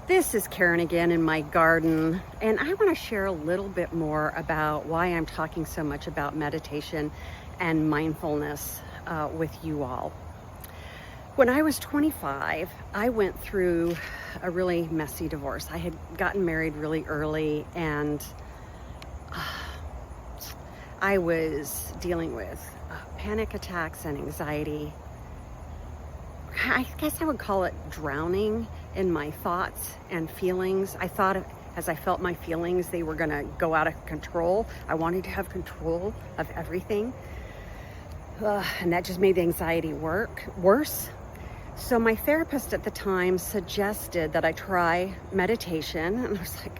This is Karen again in my garden, and I want to share a little bit more about why I'm talking so much about meditation and mindfulness with you all. When I was 25, I went through a really messy divorce. I had gotten married really early, and I was dealing with panic attacks and anxiety. I guess I would call it drowning in my thoughts and feelings. I thought as I felt my feelings, they were gonna go out of control. I wanted to have control of everything. And that just made the anxiety worse. So my therapist at the time suggested that I try meditation. And I was like,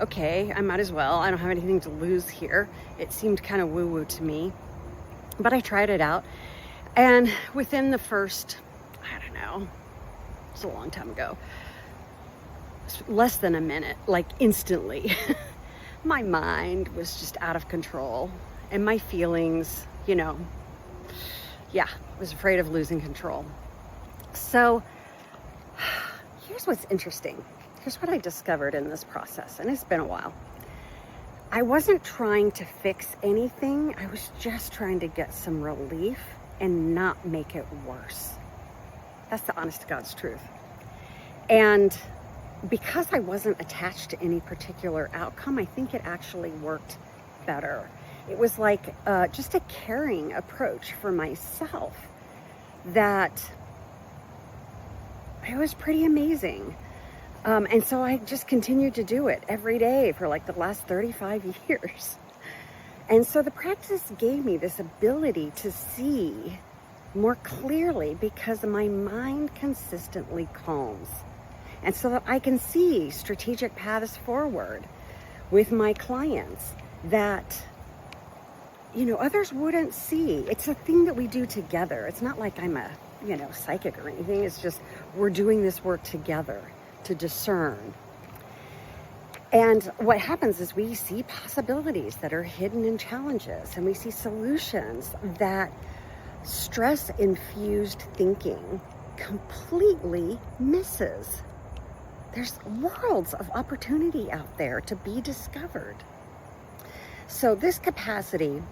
okay, I might as well. I don't have anything to lose here. It seemed kind of woo-woo to me. But I tried it out. And within the first, I don't know, it's a long time ago, less than a minute, like instantly, my mind was just out of control. And my feelings, I was afraid of losing control. So here's what's interesting. Here's what I discovered in this process, and it's been a while. I wasn't trying to fix anything. I was just trying to get some relief and not make it worse. That's the honest to God's truth. And because I wasn't attached to any particular outcome, I think it actually worked better. It was like just a caring approach for myself that it was pretty amazing. And so I just continued to do it every day for like the last 35 years. And so the practice gave me this ability to see more clearly because my mind consistently calms. And so that I can see strategic paths forward with my clients that, others wouldn't see. It's a thing that we do together. It's not like I'm a, psychic or anything. It's just we're doing this work together to discern. And what happens is we see possibilities that are hidden in challenges, and we see solutions that stress-infused thinking completely misses. There's worlds of opportunity out there to be discovered. So this capacity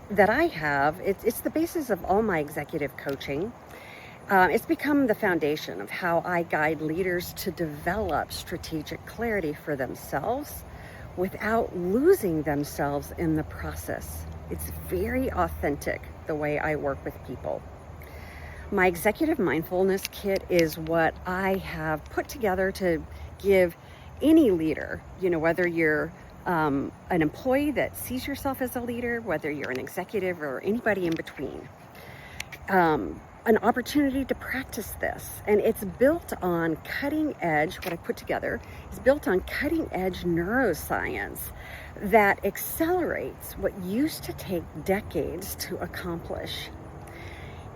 that I have, it's the basis of all my executive coaching. It's become the foundation of how I guide leaders to develop strategic clarity for themselves without losing themselves in the process. It's very authentic the way I work with people. My executive mindfulness kit is what I have put together to give any leader, whether you're an employee that sees yourself as a leader, whether you're an executive or anybody in between, an opportunity to practice this. And it's built on cutting edge, what I put together is built on cutting edge neuroscience that accelerates what used to take decades to accomplish.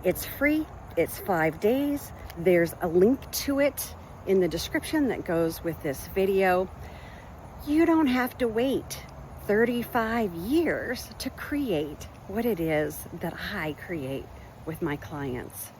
It's free. It's 5 days. There's a link to it in the description that goes with this video. You don't have to wait 35 years to create what it is that I create with my clients.